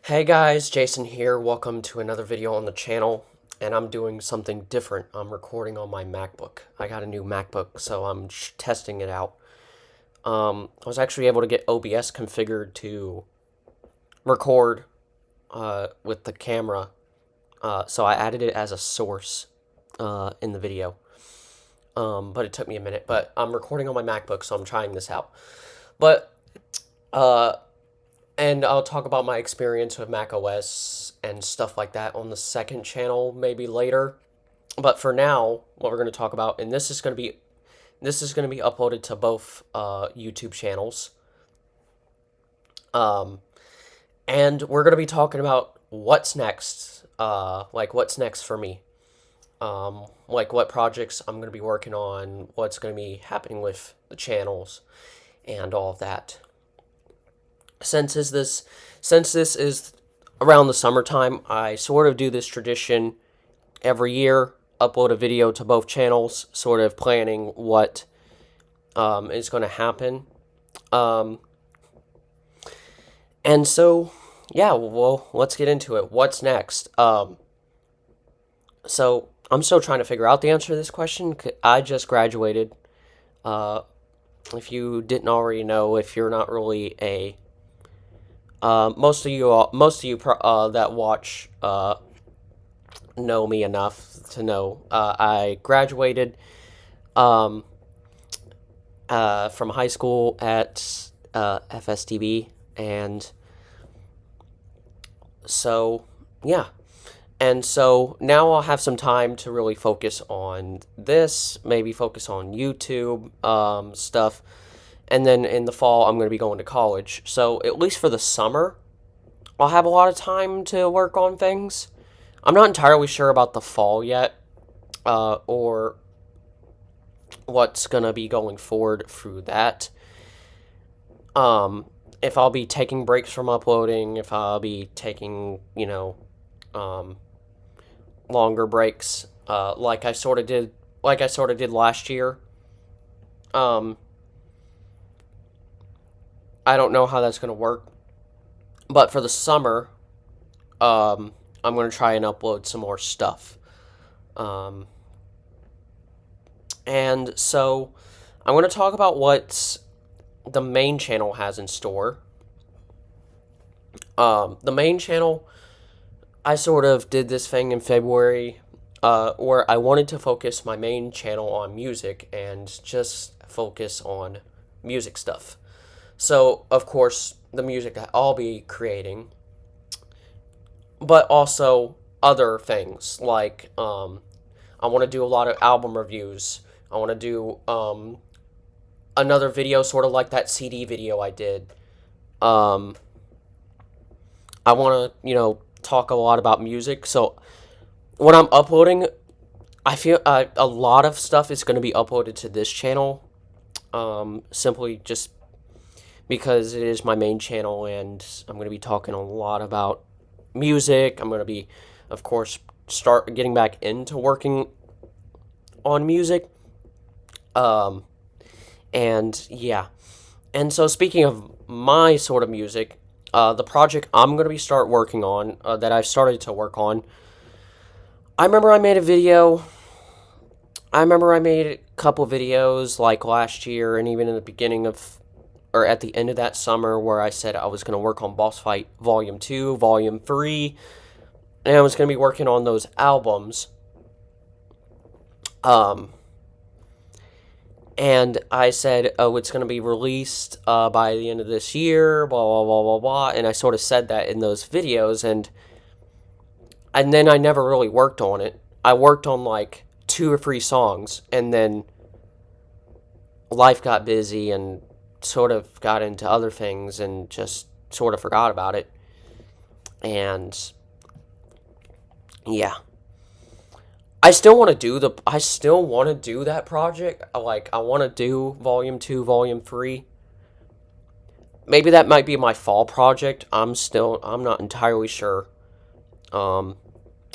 Hey guys, Jason here. Welcome to another video on the channel. And I'm doing something different. I'm recording on my MacBook. I got a new MacBook, so I'm testing it out. I was actually able to get OBS configured to record with the camera. So I added it as a source in the video. But it took me a minute. But I'm recording on my MacBook, so I'm trying this out. But uh, and I'll talk about my experience with Mac OS and stuff like that on the second channel maybe later. But for now, what we're going to talk about, and this is going to be uploaded to both YouTube channels. Um, and we're going to be talking about what's next, like what's next for me, like what projects I'm going to be working on, what's going to be happening with the channels, and all of that. Since this is around the summertime, I sort of do this tradition every year, upload a video to both channels, sort of planning what is going to happen. Um, and so, yeah, well, let's get into it. What's next? So I'm still trying to figure out the answer to this question. I just graduated. Uh, if you didn't already know, if you're not really a most of you that watch know me enough to know I graduated um, from high school at FSTB, and so yeah, and so now I'll have some time to really focus on this, maybe focus on YouTube stuff, and then in the fall I'm going to be going to college. So at least for the summer, I'll have a lot of time to work on things. I'm not entirely sure about the fall yet, or what's gonna be going forward through that. Um, if I'll be taking breaks from uploading, if I'll be taking, um, longer breaks, like I sort of did last year. Um, I don't know how that's gonna work, but for the summer, I'm gonna try and upload some more stuff. Um, and so I'm gonna talk about what the main channel has in store. The main channel, I sort of did this thing in February, where I wanted to focus my main channel on music and just focus on music stuff. So, of course, the music that I'll be creating, but also other things like I want to do a lot of album reviews. I want to do another video, sort of like that CD video I did. Um, I want to, talk a lot about music. So when I'm uploading, I feel a lot of stuff is going to be uploaded to this channel. Simply just because it is my main channel, and I'm going to be talking a lot about music. I'm going to be, of course, start getting back into working on music. Um, and yeah. And so, speaking of my sort of music, the project I'm going to be start working on, that I've started to work on, I remember I made a video. I remember I made a couple videos like last year, and even in the beginning of, or at the end of that summer, where I said I was going to work on Boss Fight Volume 2, Volume 3, and I was going to be working on those albums. Um, and I said, oh, it's going to be released by the end of this year, blah, blah, blah, blah, blah. And I sort of said that in those videos, and then I never really worked on it. I worked on like 2 or 3 songs, and then life got busy and sort of got into other things and just sort of forgot about it. And yeah. I still want to do that project. Like, I want to do Volume 2, Volume 3. Maybe that might be my fall project. I'm not entirely sure. Um,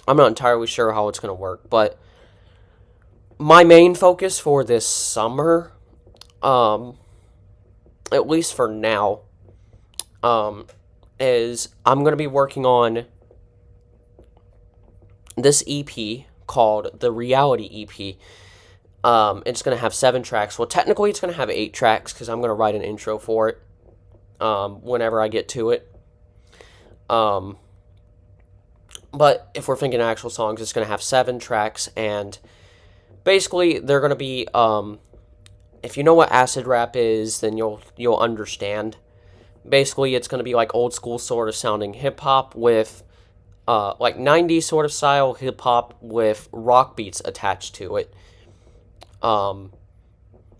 I'm not entirely sure how it's going to work, but my main focus for this summer, um, at least for now, um, is I'm going to be working on this EP called the Reality EP. It's going to have 7 tracks. Well, technically, it's going to have 8 tracks because I'm going to write an intro for it whenever I get to it. But if we're thinking actual songs, it's going to have 7 tracks, and basically, they're going to be. If you know what acid rap is, then you'll understand. Basically, it's going to be like old school sort of sounding hip hop with like 90s sort of style hip hop with rock beats attached to it.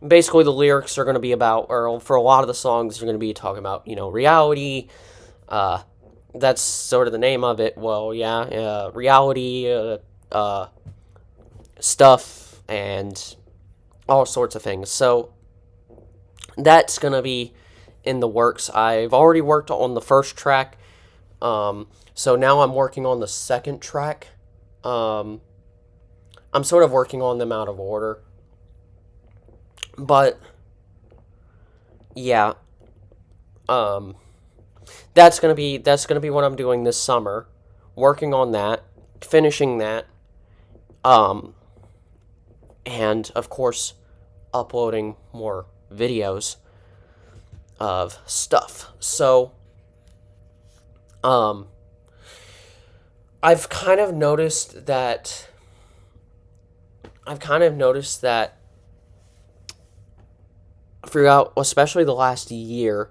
Basically, the lyrics are going to be about, or for a lot of the songs, you're going to be talking about, reality. That's sort of the name of it. Well, yeah, reality, stuff, and all sorts of things. So that's going to be in the works. I've already worked on the first track. So now I'm working on the second track. I'm sort of working on them out of order. But yeah, that's gonna be what I'm doing this summer, working on that, finishing that, and of course, uploading more videos of stuff. So, I've kind of noticed that. Throughout, especially the last year,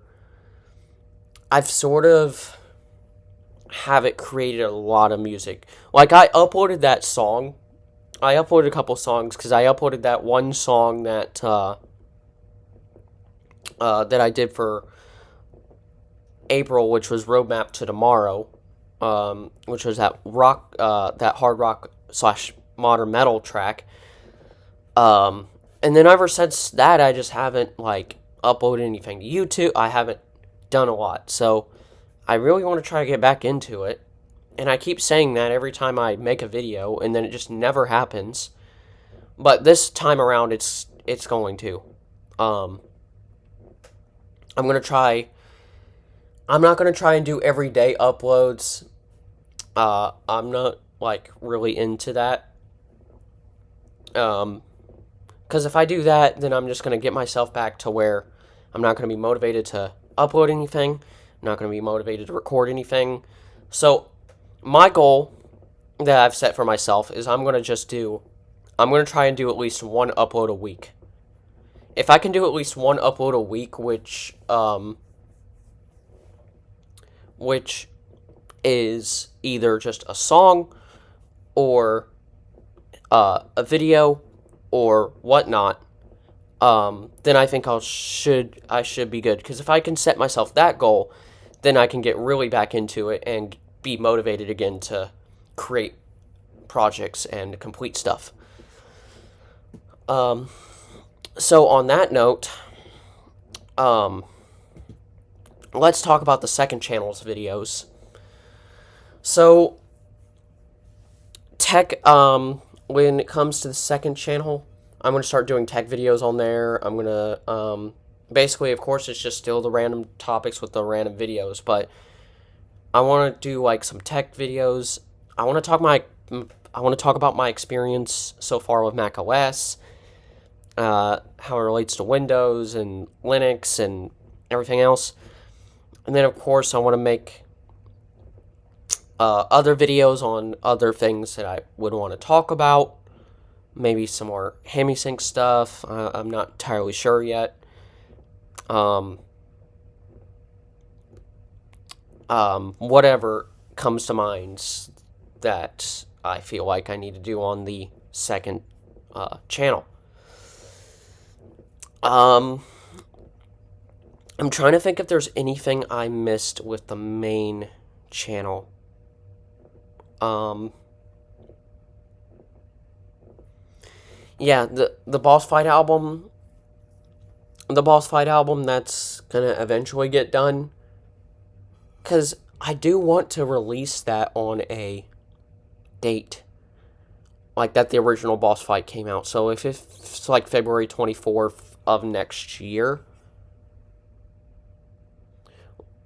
I've sort of haven't created a lot of music. Like, I uploaded that song. I uploaded a couple songs because I uploaded that one song that that I did for April, which was Roadmap to Tomorrow, which was that hard rock / modern metal track. And then ever since that, I just haven't, uploaded anything to YouTube. I haven't done a lot. So, I really want to try to get back into it. And I keep saying that every time I make a video, and then it just never happens. But this time around, it's going to. I'm going to try. I'm not going to try and do everyday uploads. I'm not, really into that. Because if I do that, then I'm just going to get myself back to where I'm not going to be motivated to upload anything. I'm not going to be motivated to record anything. So, my goal that I've set for myself is I'm going to try and do at least one upload a week. If I can do at least one upload a week, which is either just a song or a video or whatnot, then I think I should be good. Because if I can set myself that goal, then I can get really back into it and be motivated again to create projects and complete stuff. So on that note, let's talk about the second channel's videos. So, when it comes to the second channel, I'm going to start doing tech videos on there. I'm going to, basically, of course, it's just still the random topics with the random videos, but I want to do, some tech videos. I want to talk about my experience so far with Mac OS, how it relates to Windows and Linux and everything else. And then, of course, I want to make other videos on other things that I would want to talk about. Maybe some more HemiSync stuff. I'm not entirely sure yet. Whatever comes to mind that I feel like I need to do on the second channel. I'm trying to think if there's anything I missed with the main channel. Yeah, the Boss Fight album. The Boss Fight album, that's gonna eventually get done. Because I do want to release that on a date. Like that the original Boss Fight came out. So if it's February 24th of next year,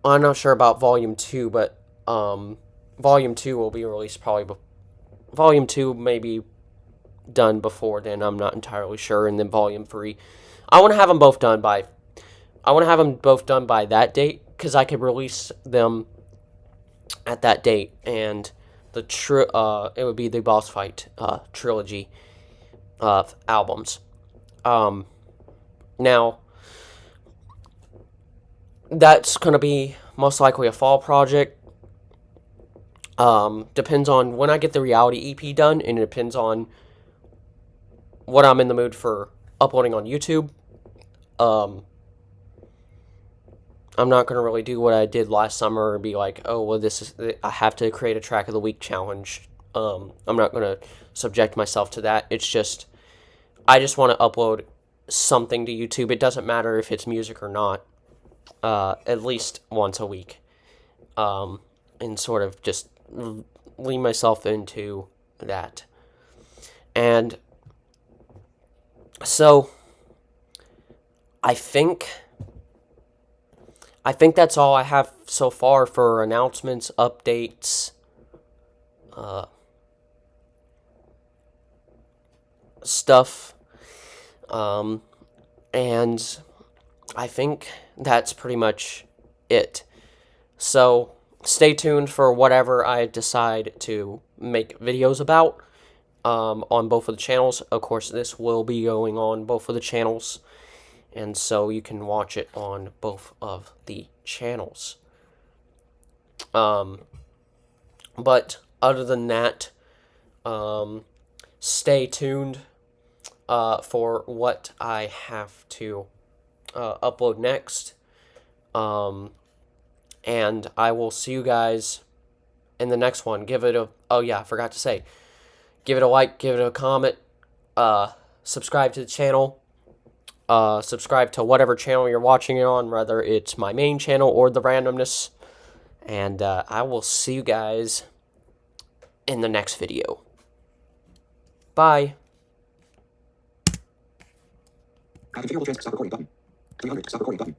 I'm not sure about Volume 2, but Volume 2 will be released probably. Volume 2 may be done before then. I'm not entirely sure. And then Volume 3. I want to have them both done by. I want to have them both done by that date because I could release them at that date, and it would be the Boss Fight trilogy of albums. Now, that's going to be most likely a fall project. Depends on when I get the reality EP done, and it depends on what I'm in the mood for uploading on YouTube. I'm not going to really do what I did last summer and be like, oh, well, I have to create a track of the week challenge. I'm not going to subject myself to that. It's just, I just want to upload something to YouTube. It doesn't matter if it's music or not, at least once a week. And sort of just lean myself into that. And so, I think that's all I have so far for announcements, updates, stuff. And I think that's pretty much it. So stay tuned for whatever I decide to make videos about on both of the channels. Of course, this will be going on both of the channels, and so you can watch it on both of the channels. But other than that, stay tuned for what I have to upload next. And I will see you guys in the next one. Oh yeah, I forgot to say, give it a like, give it a comment, subscribe to the channel, subscribe to whatever channel you're watching it on, whether it's my main channel or the randomness, and I will see you guys in the next video. Bye. Configurable transfer stop recording button. 300 stop recording button.